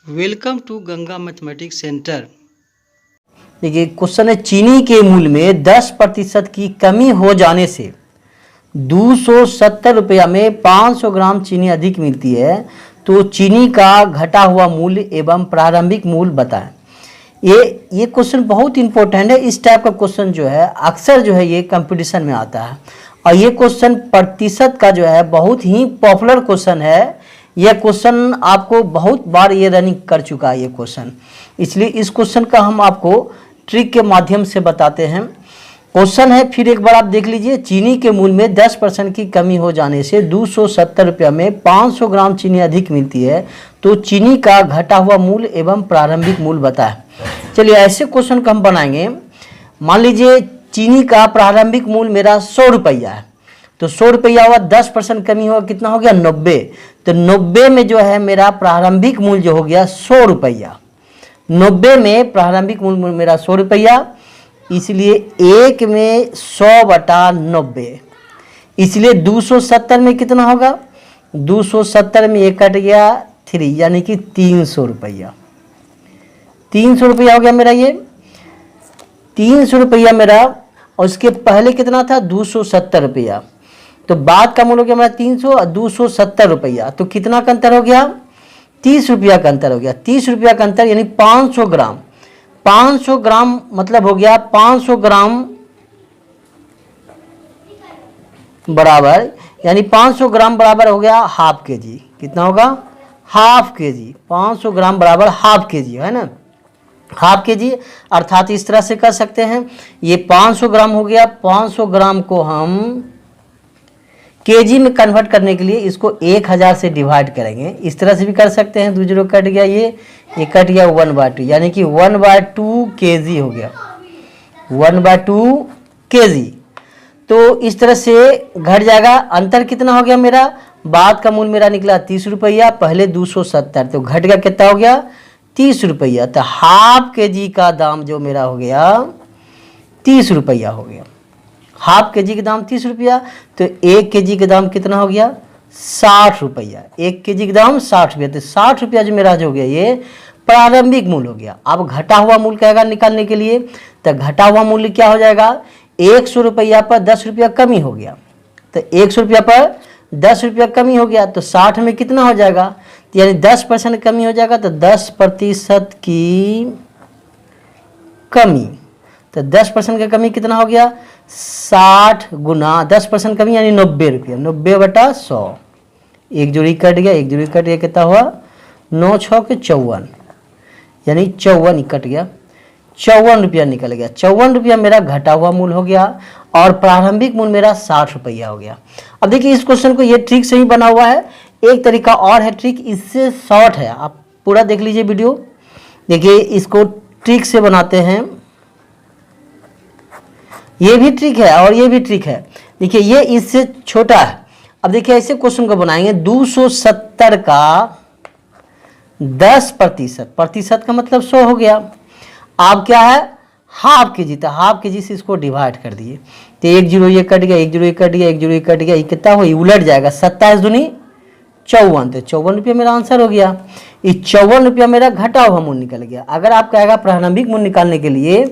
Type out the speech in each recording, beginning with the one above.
Welcome to Ganga mathematics centre. देखिए question है, चीनी के मूल्य में 10% की कमी हो जाने से 270 रुपया में 500 ग्राम चीनी अधिक मिलती है, तो चीनी का घटा हुआ मूल्य एवं प्रारंभिक मूल्य बताएं। ये क्वेश्चन बहुत इंपॉर्टेंट है। इस टाइप का क्वेश्चन जो है अक्सर जो है ये कंपटीशन में आता है, और ये क्वेश्चन प्रतिशत का जो है बहुत ही पॉपुलर क्वेश्चन है। यह क्वेश्चन आपको बहुत बार ये रनिंग कर चुका है ये क्वेश्चन, इसलिए इस क्वेश्चन का हम आपको ट्रिक के माध्यम से बताते हैं। क्वेश्चन है, फिर एक बार आप देख लीजिए। चीनी के मूल्य में 10% की कमी हो जाने से 270 रुपया में 500 ग्राम चीनी अधिक मिलती है, तो चीनी का घटा हुआ मूल्य एवं प्रारंभिक मूल्य बताएं। चलिए ऐसे क्वेश्चन को हम बनाएंगे। मान लीजिए चीनी का प्रारंभिक मूल्य मेरा 100 रुपया है, तो 100 रुपया हुआ, 10% कमी हुआ, कितना हो गया 90। तो 90 में जो है मेरा प्रारंभिक मूल्य जो हो गया 100 रुपया। 90 में प्रारंभिक मूल्य मेरा 100 रुपया, इसलिए 1 में 100/90, इसलिए 270 में कितना होगा, 270 में 1 कट गया 3, यानी कि 300 रुपया। 300 रुपया हो गया मेरा ये 300 रुपया मेरा, और उसके पहले कितना था 270 रुपया। तो बाद का मूल्य हो गया मेरा 300 और 270 रुपया, तो कितना का अंतर हो गया, 30 रुपया का अंतर हो गया। 30 रुपया का अंतर यानी 500 ग्राम। 500 ग्राम मतलब हो गया 500 ग्राम बराबर, यानी 500 ग्राम बराबर हो गया हाफ के जी। कितना होगा, हाफ के जी। 500 ग्राम बराबर हाफ के जी, है ना, हाफ के जी। अर्थात इस तरह से कर सकते हैं, ये 500 ग्राम हो गया। 500 ग्राम को हम केजी में कन्वर्ट करने के लिए इसको 1000 से डिवाइड करेंगे। इस तरह से भी कर सकते हैं, 2 जीरो कट गया, ये कट गया 1/2, यानी कि 1/2 केजी हो गया, 1/2 केजी। तो इस तरह से घट जाएगा। अंतर कितना हो गया मेरा, बाद का मूल्य मेरा निकला 30 रुपया, पहले 270, तो घट गया कितना हो गया 30 रुपया। तो हाफ के जी का दाम जो मेरा हो गया 30 रुपया हो गया। हाफ के जी का दाम 30 रुपया, तो 1 के जी का दाम कितना हो गया 60 रुपया। 1 के जी का दाम 60 रुपया, तो 60 रुपया जो मेरा जो हो गया ये प्रारंभिक मूल्य हो गया। अब घटा हुआ मूल्य कहेगा निकालने के लिए, तो घटा हुआ मूल्य क्या हो जाएगा, 100 रुपया पर 10 रुपया कमी हो गया, तो 100 रुपया पर 10 रुपया कमी हो गया, तो 60 में कितना हो जाएगा, यानी 10% कमी हो जाएगा, तो 10% की कमी, तो 10% का कमी कितना हो गया 60 गुना 10% कमी, यानी 90 रुपया। 90/100, 1 जोड़ी कट गया, 1 जोड़ी कट गया, कितना हुआ 9 6 के 54, यानी 54 कट गया, 54 रुपया निकल गया। 54 रुपया मेरा घटा हुआ मूल्य हो गया, और प्रारंभिक मूल्य मेरा 60 रुपया हो गया। अब देखिए इस क्वेश्चन को ये ट्रिक से ही बना हुआ है। एक तरीका और है, ट्रिक इससे शॉर्ट है, आप पूरा देख लीजिए वीडियो। देखिए इसको ट्रिक से बनाते हैं, ये भी ट्रिक है और ये भी ट्रिक है। देखिए ये इससे छोटा है। अब देखिए ऐसे क्वेश्चन को बनाएंगे, 270 का 10%, प्रतिशत का मतलब 100 हो गया। अब क्या है हाफ के जी, तो हाफ के जी से इसको डिवाइड कर दिए, तो 1 जीरो ये कट गया, 1 जीरो ये कट गया, 1 जीरो ये कट गया, ये कितना हो उलट जाएगा, 27 दूनी 54, तो 54 रुपया मेरा आंसर हो गया। ये 54 रुपया मेरा घटा हुआ मूल्य निकल गया। अगर आप कहेगा प्रारंभिक मूल्य निकालने के लिए,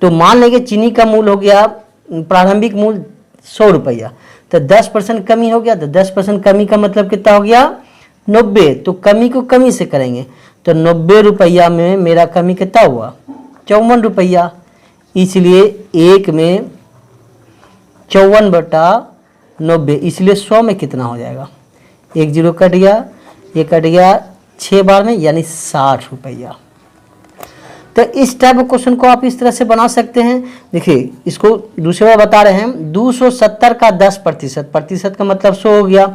तो मान लेंगे चीनी का मूल्य हो गया प्रारंभिक मूल्य 100 रुपया, तो 10% कमी हो गया, तो 10% कमी का मतलब कितना हो गया 90, तो कमी को कमी से करेंगे, तो 90 रुपया में मेरा कमी कितना हुआ 54 रुपया, इसलिए 1 में 54/90, इसलिए 100 में कितना हो जाएगा, 1 जीरो कट गया, ये कट गया 6 बार में, यानी 60 रुपया। तो इस टाइप ऑफ क्वेश्चन को आप इस तरह से बना सकते हैं। देखिए इसको दूसरी बार बता रहे हैं, 270 का 10%, प्रतिशत का मतलब 100 हो गया,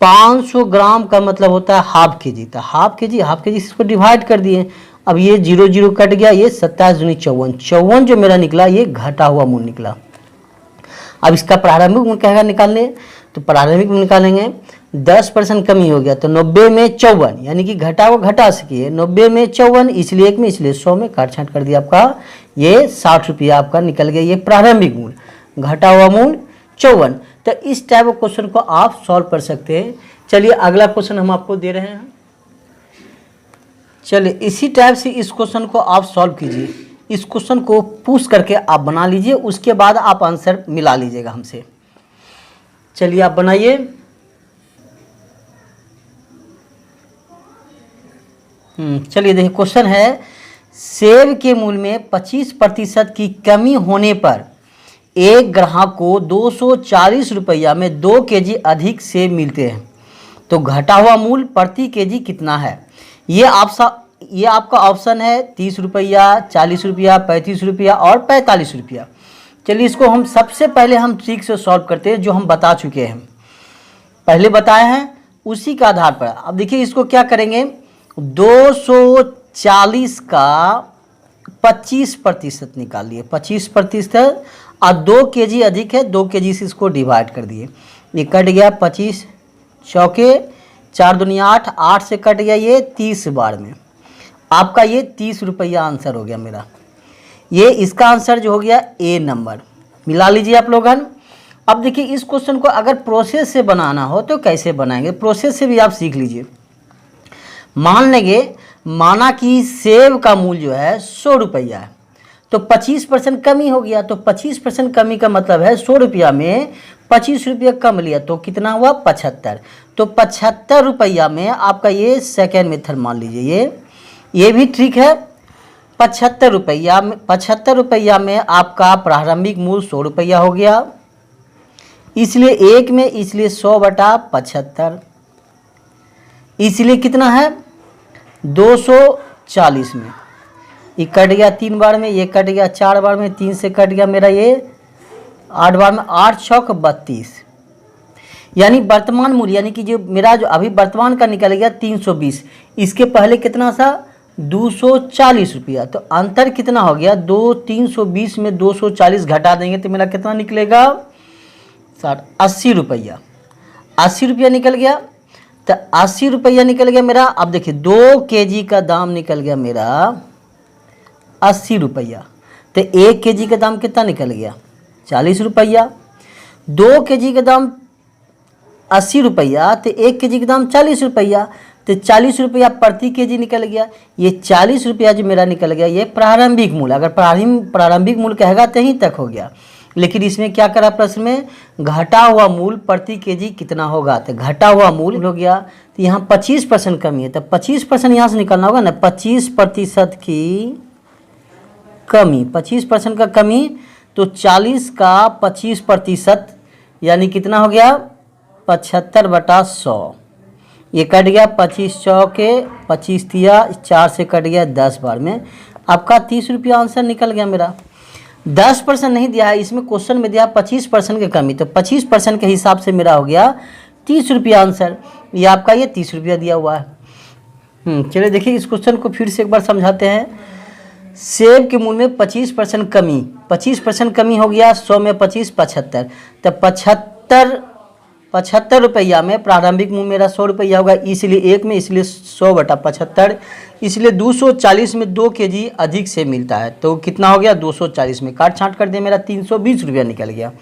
500 ग्राम का मतलब होता है हाफ के जी, तो हाफ के जी से इसको डिवाइड कर दिए। अब ये 0 0 कट गया, ये 27 दूनी 54, 54 जो मेरा निकला ये घटा हुआ मूल्य निकला। अब इसका प्रारंभिक मूल्य कहेगा निकालने, तो प्रारंभिक मूल्य निकालेंगे, 10% कमी हो गया, तो 90 में 54, यानी कि घटा हुआ घटा सकिए, 90 में 54, इसलिए 1 में, इसलिए 100 में काट छाट कर दिया, आपका ये 60 रुपया आपका निकल गया, ये प्रारंभिक मूल्य, घटा हुआ मूल्य 54। तो इस टाइप ऑफ क्वेश्चन को आप सॉल्व कर सकते हैं। चलिए अगला क्वेश्चन हम आपको दे रहे हैं। चलिए इसी टाइप से इस क्वेश्चन को आप सॉल्व कीजिए। इस क्वेश्चन को पुश करके आप बना लीजिए, उसके बाद आप आंसर मिला लीजिएगा हमसे। चलिए आप बनाइए। चलिए देखिए क्वेश्चन है, सेब के मूल्य में 25% की कमी होने पर एक ग्राहक को 240 रुपया में 2 केजी अधिक सेब मिलते हैं, तो घटा हुआ मूल्य प्रति केजी कितना है? ये आपका ऑप्शन है 30 रुपया, 40 रुपया, 35 रुपया और 45 रुपया। चलिए इसको हम सबसे पहले हम ट्रिक से सॉल्व करते हैं, जो हम बता चुके हैं, पहले बताए हैं, उसी के आधार पर। अब देखिए इसको क्या करेंगे, 240 का 25% निकालिए, 25% और 2 केजी अधिक है, 2 केजी से इसको डिवाइड कर दिए, ये कट गया 25 चौके 4 दूनी 8, 8 से कट गया ये 30 बार में, आपका ये 30 रुपया आंसर हो गया मेरा। ये इसका आंसर जो हो गया ए नंबर। मिला लीजिए आप लोगन। अब देखिए इस क्वेश्चन को अगर प्रोसेस से बनाना हो तो कैसे बनाएंगे, प्रोसेस से भी आप सीख लीजिए। मान लेंगे, माना कि सेब का मूल्य जो है 100 रुपया है, तो 25% कमी हो गया, तो 25% कमी का मतलब है 100 रुपया में 25 रुपया कम लिया, तो कितना हुआ 75। तो 75 रुपया में आपका ये सेकेंड मेथड मान लीजिए, ये भी ठीक है। 75 रुपया में आपका प्रारंभिक मूल्य 100 रुपया हो गया, इसलिए एक में, इसलिए 100/75, इसलिए कितना है 240 में, ये कट गया 3 बार में, ये कट गया 4 बार में, 3 से कट गया मेरा ये 8 बार में, 8 चौक 32, यानी वर्तमान मूल्य, यानी कि जो मेरा जो अभी वर्तमान का निकल गया 320, इसके पहले कितना था 240 रुपया, तो अंतर कितना हो गया 320 में 240 घटा देंगे तो मेरा कितना निकलेगा 80 रुपया, 80 रुपया निकल गया। तो 80 रुपया निकल गया मेरा। अब देखिए 2 केजी का दाम निकल गया मेरा 80 रुपया, तो 1 केजी का दाम कितना निकल गया 40 रुपया। 2 केजी का दाम 80 रुपया, तो 1 केजी का दाम 40 रुपया, तो 40 रुपया प्रति केजी निकल गया। ये 40 रुपया जो मेरा निकल गया ये प्रारंभिक मूल्य, अगर प्रारंभिक मूल्य कहेगा तो यहीं तक हो गया, लेकिन इसमें क्या करा प्रश्न में, घटा हुआ मूल्य प्रति केजी कितना होगा, तो घटा हुआ मूल्य हो गया, तो यहाँ 25% कमी है, तो 25% यहाँ से निकलना होगा ना, 25% की कमी, 25% का कमी, तो 40 का 25% यानी कितना हो गया 75/100, ये कट गया 25 चौके 25 तिया 4 से कट गया 10 बार में, आपका 30 रुपया आंसर निकल गया मेरा। 10% नहीं दिया है इसमें, क्वेश्चन में दिया 25% की कमी, तो 25% के हिसाब से मेरा हो गया 30 रुपया आंसर, ये आपका ये 30 रुपया दिया हुआ है। चलिए देखिए इस क्वेश्चन को फिर से एक बार समझाते हैं। सेब के मूल्य में 25% कमी, 25% कमी हो गया, 100 में 25 75, तो 75 रुपया में प्रारंभिक मूल्य मेरा 100 रुपया होगा, इसलिए एक में, इसलिए 100/75, इसलिए 240 में 2 केजी अधिक से मिलता है, तो कितना हो गया 240 में काट छांट कर दिया मेरा 320 रुपया निकल गया।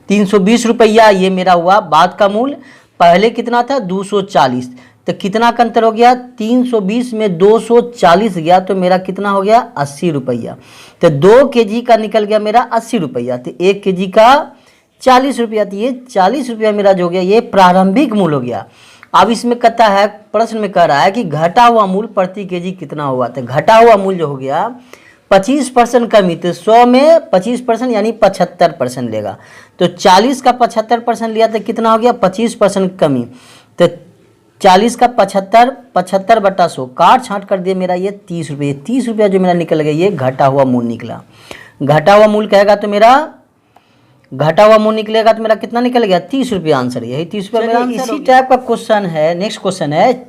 320 रुपया ये मेरा हुआ बाद का मूल्य, पहले कितना था 240, तो कितना का अंतर हो गया 320 में 240 गया, तो मेरा कितना हो गया 80 रुपया। तो 2 केजी का निकल गया मेरा 80 रुपया, तो 1 केजी का 40 रुपया, तो ये 40 रुपया मेरा जो हो गया ये प्रारंभिक मूल्य हो गया। अब इसमें कहता है, प्रश्न में कह रहा है कि घटा हुआ मूल्य प्रति केजी कितना हुआ, तो घटा हुआ मूल्य हो गया 25% कमी, तो 100 में 25% यानी 75% लेगा, तो 40 का 75% लिया तो कितना हो गया 25% कमी, तो 40 का 75/100 काट छांट कर दिए मेरा ये 30 रुपये। 30 रुपया जो मेरा निकल गया ये घटा हुआ मूल्य निकला। घटा हुआ मूल्य कहेगा तो मेरा घटा हुआ मूल्य निकलेगा तो मेरा कितना निकल गया 30 रुपया आंसर, यही 30 रुपया मेरा आंसर। इसी टाइप का क्वेश्चन है, नेक्स्ट क्वेश्चन है,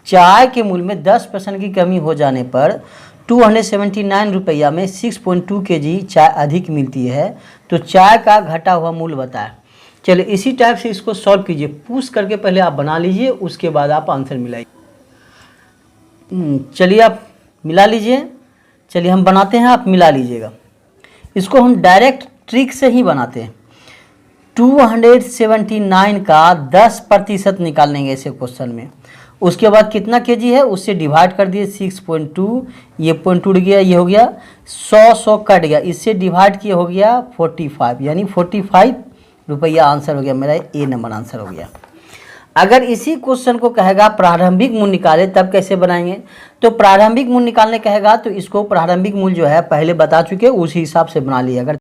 चाय के मूल्य में 10% की कमी हो जाने पर 279 रुपया में 6.2 केजी चाय अधिक मिलती है, तो चाय का घटा हुआ मूल्य बताएं। चलिए इसी टाइप से इसको सॉल्व कीजिए, पूछ करके पहले आप बना लीजिए, उसके बाद आप आंसर मिलाइए। चलिए आप मिला लीजिए। चलिए हम बनाते हैं, आप मिला लीजिएगा। इसको हम डायरेक्ट ट्रिक से ही बनाते हैं। 279 का 10% निकालेंगे इसे क्वेश्चन में, उसके बाद कितना केजी है उससे डिवाइड कर दिए 6.2, ये पॉइंट उड़ गया, ये हो गया 100 कट गया, इससे डिवाइड किया हो गया 45, यानी 45 रुपया आंसर हो गया मेरा, ए नंबर आंसर हो गया। अगर इसी क्वेश्चन को कहेगा प्रारंभिक मूल्य निकाले तब कैसे बनाएंगे, तो प्रारंभिक मूल्य निकालने कहेगा तो इसको प्रारंभिक मूल्य जो है पहले बता चुके उसी हिसाब से बना लिए। अगर